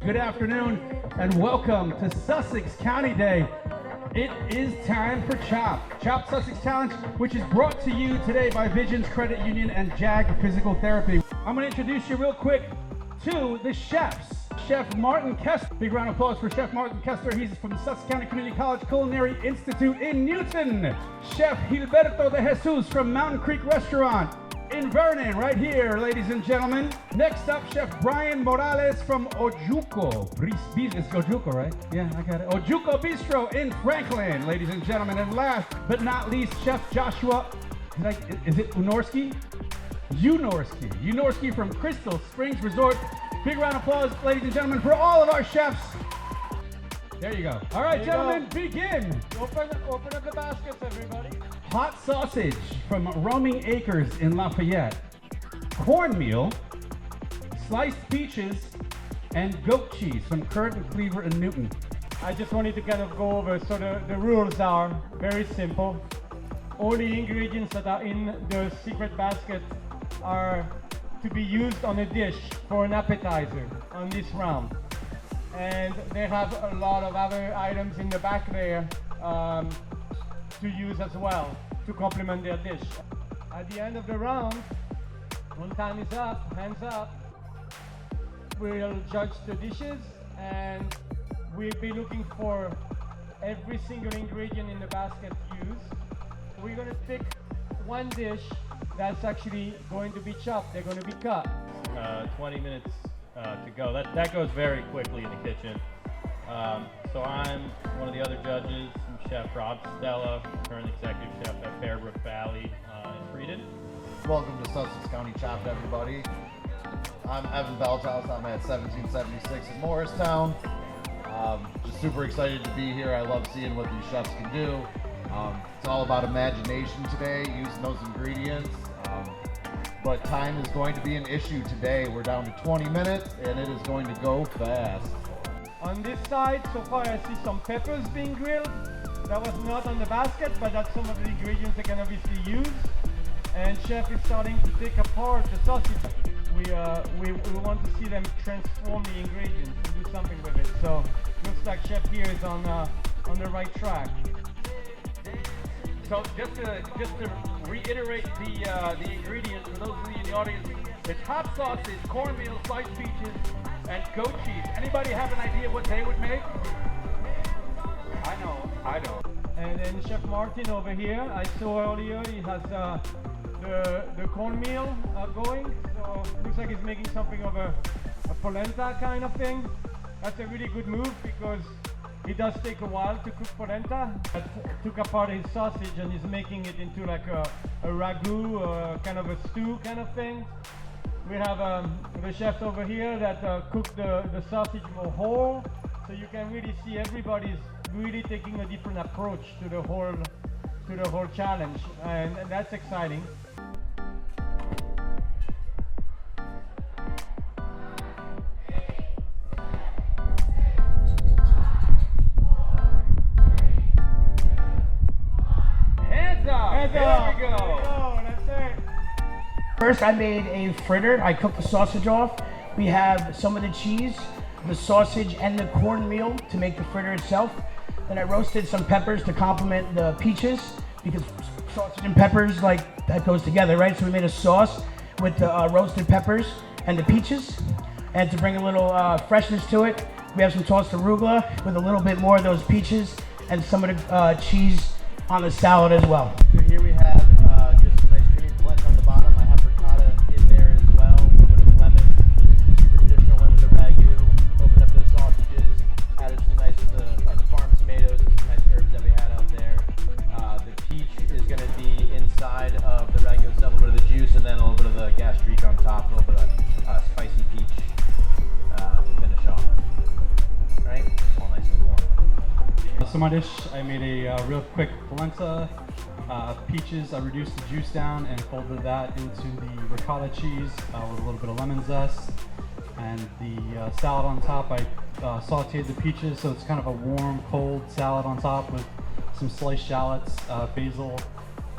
Good afternoon and welcome to Sussex County Day. It is time for Chop Sussex Challenge, which is brought to you today by Visions Credit Union and JAG Physical Therapy. I'm going to introduce you real quick to the chefs. Chef Martin Kester. Big round of applause for Chef Martin Kester. He's from the Sussex County Community College Culinary Institute in Newton. Chef Gilberto de Jesus from Mountain Creek Restaurant in Vernon, right here, ladies and gentlemen. Next up, Chef Brian Morales from Ojuco. It's Ojuco, right? Yeah, I got it. Ojuco Bistro in Franklin, ladies and gentlemen. And last but not least, Chef Joshua, is it Unorski? Unorski from Crystal Springs Resort. Big round of applause, ladies and gentlemen, for all of our chefs. There you go. All right, gentlemen, begin. Open up the baskets, everybody. Hot sausage from Roaming Acres in Lafayette. Cornmeal, sliced peaches, and goat cheese from Curtin, Cleaver, and Newton. I just wanted to kind of go over, so the rules are very simple. All the ingredients that are in the secret basket are to be used on a dish for an appetizer on this round. And they have a lot of other items in the back there to use as well to complement their dish. At the end of the round, when time is up, hands up, we'll judge the dishes and we'll be looking for every single ingredient in the basket used. We're going to pick one dish that's actually going to be chopped. They're going to be cut. 20 minutes to go. That goes very quickly in the kitchen. So I'm one of the other judges, Chef Rob Stella, current executive chef at Fairbrook Valley in Frieden. Welcome to Sussex County Chop, everybody. I'm Evan Belthouse. I'm at 1776 in Morristown. Just super excited to be here. I love seeing what these chefs can do. It's all about imagination today, using those ingredients. But time is going to be an issue today. We're down to 20 minutes and it is going to go fast. On this side, so far I see some peppers being grilled. That was not on the basket, but that's some of the ingredients they can obviously use. And Chef is starting to take apart the sausage. We want to see them transform the ingredients and do something with it. So looks like Chef here is on the right track. So just to reiterate the ingredients for those of you in the audience, it's hot sausage, cornmeal, sliced peaches, and goat cheese. Anybody have an idea what they would make? I know. And then Chef Martin over here, I saw earlier he has the cornmeal going. So looks like he's making something of a polenta kind of thing. That's a really good move because it does take a while to cook polenta. I took apart his sausage and he's making it into like a ragu or kind of a stew kind of thing. We have the chef over here that cooked the sausage more whole, so you can really see everybody's really taking a different approach to the whole challenge, and that's exciting. There we go. That's it. First, I made a fritter. I cooked the sausage off. We have some of the cheese, the sausage, and the cornmeal to make the fritter itself. Then I roasted some peppers to complement the peaches because sausage and peppers, like, that goes together, right? So we made a sauce with the roasted peppers and the peaches. And to bring a little freshness to it, we have some tossed arugula with a little bit more of those peaches and some of the cheese on the salad as well. So here we have just some nice creamy polenta on the bottom. I have ricotta in there as well. A little bit of lemon. Super traditional one with the ragu. Opened up those sausages. Added some nice the farm tomatoes and some nice herbs that we had out there. The peach is going to be inside of the ragu itself. A little bit of the juice and then a little bit of the gastrique on top. A little bit of spicy peach to finish off. Right? All nice and warm. So my dish, I made a real quick polenta, peaches. I reduced the juice down and folded that into the ricotta cheese with a little bit of lemon zest. And the salad on top, I sauteed the peaches, so it's kind of a warm, cold salad on top with some sliced shallots, basil,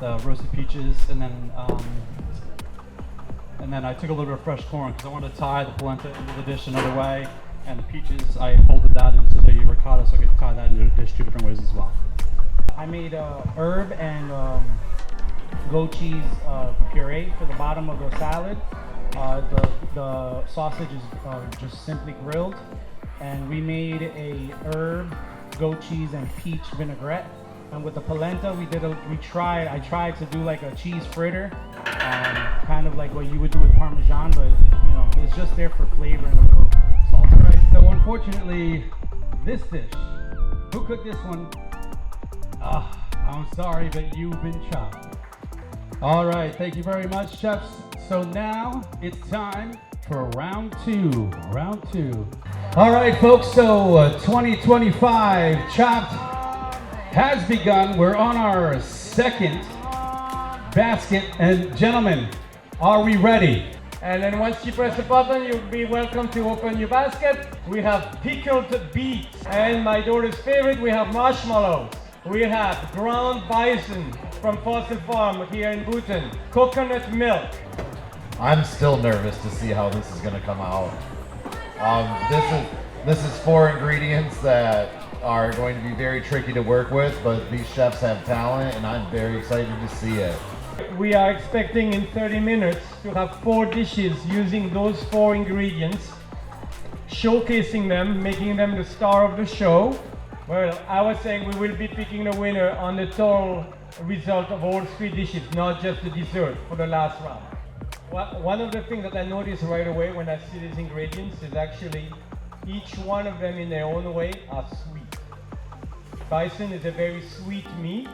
the roasted peaches, and then I took a little bit of fresh corn because I wanted to tie the polenta into the dish another way. And the peaches, I folded that into the ricotta so I could tie that into the dish two different ways as well. I made herb and goat cheese puree for the bottom of the salad. The sausage is just simply grilled, and we made a herb, goat cheese, and peach vinaigrette. And with the polenta, I tried to do like a cheese fritter, kind of like what you would do with Parmesan, but you know, it's just there for flavor and a little salt. Right, so unfortunately, this dish, who cooked this one? I'm sorry, but you've been chopped. All right, thank you very much, chefs. So now it's time for round two. All right, folks, so 2025 Chopped has begun. We're on our second basket, and gentlemen, are we ready? And then once you press the button, you'll be welcome to open your basket. We have pickled beets, and my daughter's favorite, we have marshmallows. We have ground bison from Fossil Farm here in Bhutan, coconut milk. I'm still nervous to see how this is going to come out. This is 4 ingredients that are going to be very tricky to work with, but these chefs have talent, and I'm very excited to see it. We are expecting in 30 minutes to have 4 dishes using those 4 ingredients, showcasing them, making them the star of the show. Well, I was saying we will be picking the winner on the total result of all 3 dishes, not just the dessert for the last round. One of the things that I noticed right away when I see these ingredients is actually each one of them in their own way are sweet. Bison is a very sweet meat.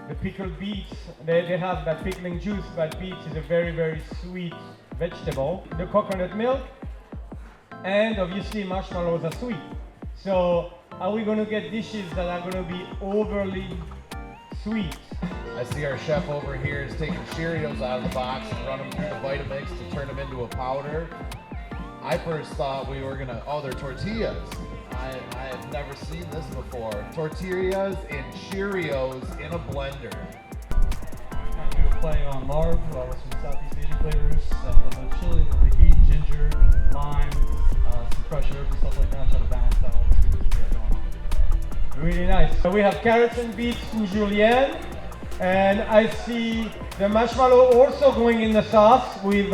The pickled beets, they have that pickling juice, but beets is a very, very sweet vegetable. The coconut milk, and obviously marshmallows are sweet. So are we going to get dishes that are going to be overly sweet? I see our chef over here is taking Cheerios out of the box and run them through the Vitamix to turn them into a powder. I first thought we were gonna, they're tortillas. I have never seen this before. Tortillas and Cheerios in a blender. I'm going to do a play on larb with some Southeast Asian flavors, a little bit of chili, a little bit of heat, ginger, lime, some fresh herbs and stuff like that, trying to balance out all the sweetness we have going on. Really nice. So we have carrots and beets in julienne, and I see the marshmallow also going in the sauce with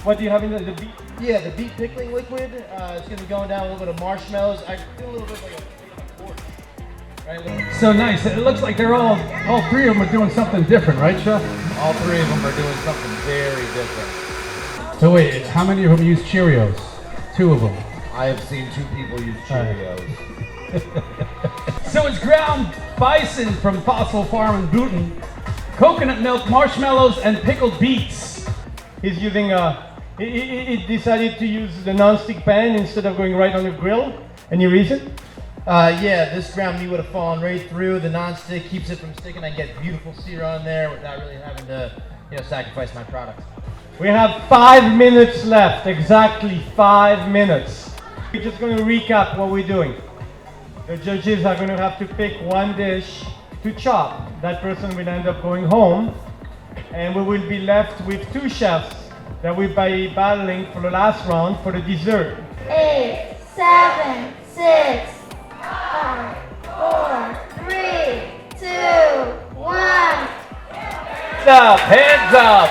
what do you have in the beet? Yeah, the beet pickling liquid. It's going to be going down a little bit of marshmallows. I do a little bit like a quart. Right? So nice. It looks like they're all 3 of them are doing something different, right, Chef? All 3 of them are doing something very different. So wait, how many of them use Cheerios? 2 of them. I have seen 2 people use Cheerios. So it's ground bison from Fossil Farm in Bhutan, coconut milk, marshmallows, and pickled beets. He's using he decided to use the non-stick pan instead of going right on the grill. Any reason? Yeah, this ground meat would have fallen right through. The non-stick keeps it from sticking. I get beautiful sear on there without really having to, sacrifice my product. We have 5 minutes left, exactly 5 minutes. We're just going to recap what we're doing. The judges are going to have to pick one dish to chop. That person will end up going home, and we will be left with 2 chefs that will be battling for the last round for the dessert. 8, 7, 6, 5, 4, 3, 2, 1. Hands up!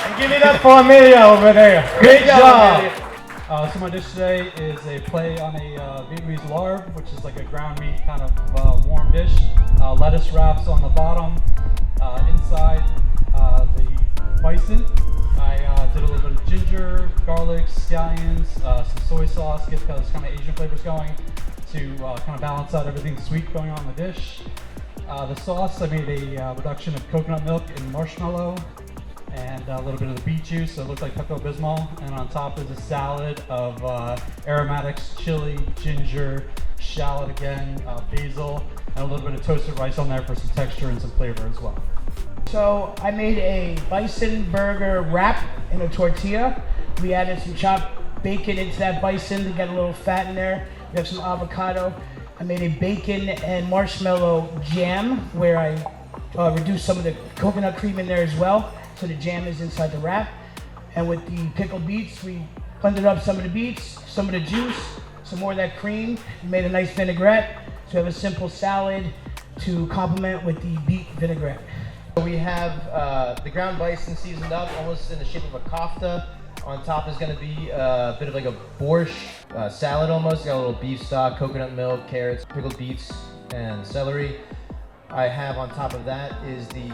And give it up for Amelia over there. Great job! So my dish today is a play on a Vietnamese larb, which is like a ground meat kind of warm dish. Lettuce wraps on the bottom. Inside the bison, I did a little bit of ginger, garlic, scallions, some soy sauce, get those kind of Asian flavors going to kind of balance out everything sweet going on in the dish. The sauce, I made a reduction of coconut milk and marshmallow, and a little bit of the beet juice, so it looked like Pepto-Bismol. And on top is a salad of aromatics, chili, ginger, shallot again, basil, and a little bit of toasted rice on there for some texture and some flavor as well. So I made a bison burger wrap in a tortilla. We added some chopped bacon into that bison to get a little fat in there. We have some avocado. I made a bacon and marshmallow jam where I reduced some of the coconut cream in there as well. So the jam is inside the wrap. And with the pickled beets, we Blended up some of the beets, some of the juice, some more of that cream, and made a nice vinaigrette. So we have a simple salad to complement with the beet vinaigrette. We have the ground bison seasoned up, almost in the shape of a kofta. On top is going to be a bit of like a borscht salad almost. Got a little beef stock, coconut milk, carrots, pickled beets, and celery. I have on top of that is the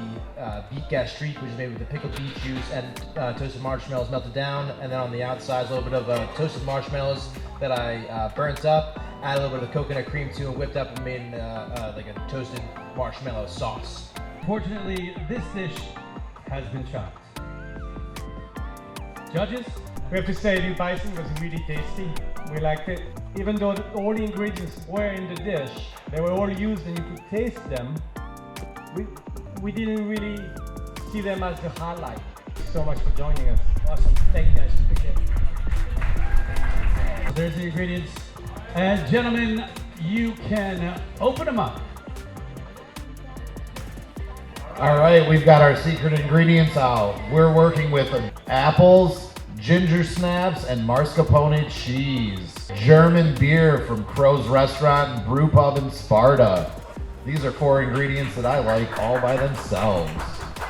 beet gastrique, which is made with the pickled beet juice and toasted marshmallows melted down. And then on the outside is a little bit of toasted marshmallows that I burnt up. Add a little bit of the coconut cream to and whipped up and made like a toasted marshmallow sauce. Fortunately, this dish has been chopped. Judges? We have to say the bison was really tasty. We liked it. Even though all the ingredients were in the dish, they were all used and you could taste them, we didn't really see them as the highlight. Thank you so much for joining us. Awesome. Thank you guys. Appreciate it. There's the ingredients. And gentlemen, you can open them up. All right, we've got our secret ingredients out. We're working with apples, ginger snaps, and mascarpone cheese. German beer from Crow's Restaurant and Brew Pub in Sparta. These are 4 ingredients that I like all by themselves.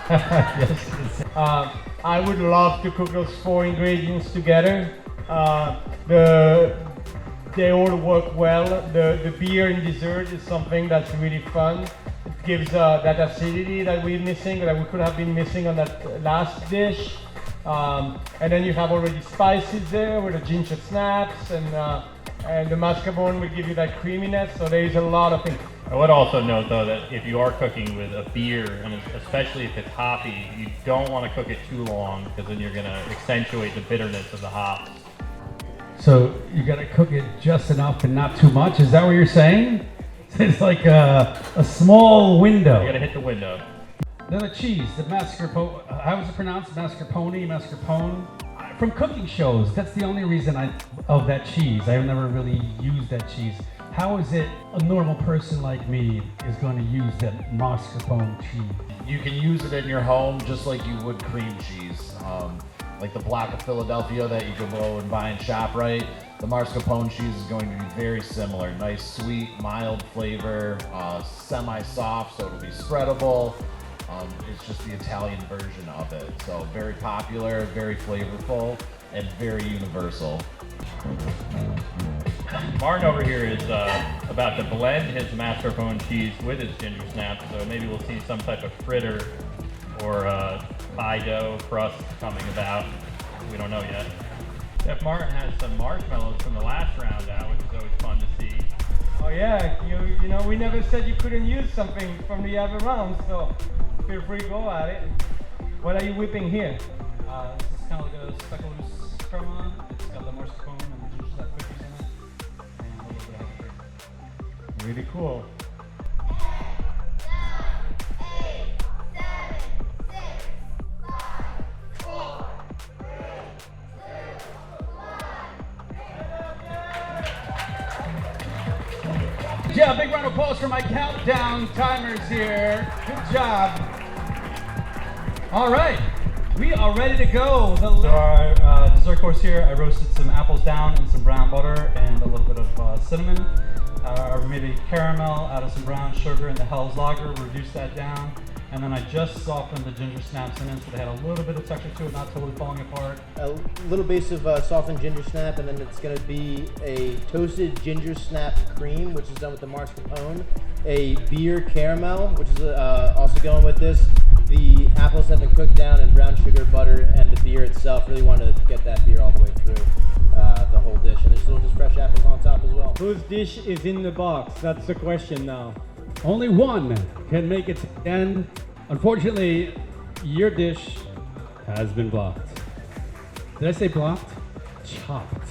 Yes. I would love to cook those 4 ingredients together. They all work well. The beer in dessert is something that's really fun. It gives that acidity that we're missing, that we could have been missing on that last dish. And then you have already spices there with the ginger snaps, and the mascarpone will give you that creaminess. So there is a lot of things. I would also note though that if you are cooking with a beer, and especially if it's hoppy, you don't want to cook it too long because then you're going to accentuate the bitterness of the hops. So you gotta cook it just enough and not too much. Is that what you're saying? It's like a small window. You gotta hit the window. Then the cheese, the mascarpone. How is it pronounced? Mascarpone. From cooking shows, that's the only reason of that cheese. I've never really used that cheese. How is it a normal person like me is going to use that mascarpone cheese? You can use it in your home just like you would cream cheese. Like the block of Philadelphia that you can go and buy in ShopRite. The mascarpone cheese is going to be very similar. Nice, sweet, mild flavor, semi-soft, so it'll be spreadable. It's just the Italian version of it. So very popular, very flavorful, and very universal. Martin over here is about to blend his mascarpone cheese with his ginger snaps, so maybe we'll see some type of fritter or pie dough crust coming about. We don't know yet. Chef Martin has some marshmallows from the last round out, which is always fun to see. Oh yeah, you know, we never said you couldn't use something from the other round, so feel free to go at it. What are you whipping here? This is kind of like a speculoos crema. It's got the mascarpone and the ginger snap cookies in it, and a little bit of heavy cream. Really cool. Yeah, big round of applause for my countdown timers here. Good job. All right, we are ready to go. So our dessert course here, I roasted some apples down in some brown butter and a little bit of cinnamon. I made a caramel out of some brown sugar in the Hell's Lager, reduced that down. And then I just softened the ginger snaps in it so they had a little bit of texture to it, not totally falling apart. A little base of softened ginger snap, and then it's going to be a toasted ginger snap cream, which is done with the mascarpone. A beer caramel, which is also going with this. The apples have been cooked down in brown sugar, butter, and the beer itself. Really wanted to get that beer all the way through the whole dish. And there's still just fresh apples on top as well. Whose dish is in the box? That's the question now. Only one can make it to the end. Unfortunately, your dish has been blocked. Did I say blocked? Chopped.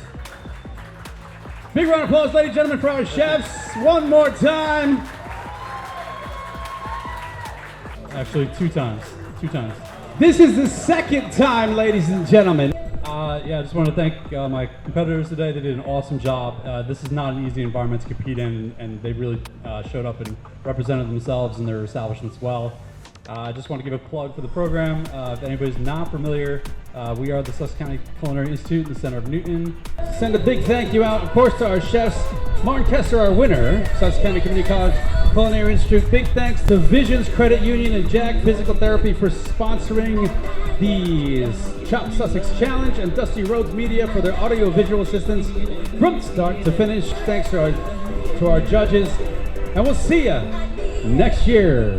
Big round of applause, ladies and gentlemen, for our chefs. One more time. Actually, two times. This is the second time, ladies and gentlemen. Yeah, I just want to thank my competitors today. They did an awesome job. This is not an easy environment to compete in, and they really showed up and represented themselves and their establishments well. I just want to give a plug for the program. If anybody's not familiar, we are the Sussex County Culinary Institute in the center of Newton. Send a big thank you out, of course, to our chefs. Martin Kessler, our winner, Sussex County Community College Culinary Institute. Big thanks to Visions Credit Union and JAG Physical Therapy for sponsoring the Chop Sussex Challenge, and Dusty Rhodes Media for their audio-visual assistance from start to finish. Thanks to our judges, and we'll see you next year.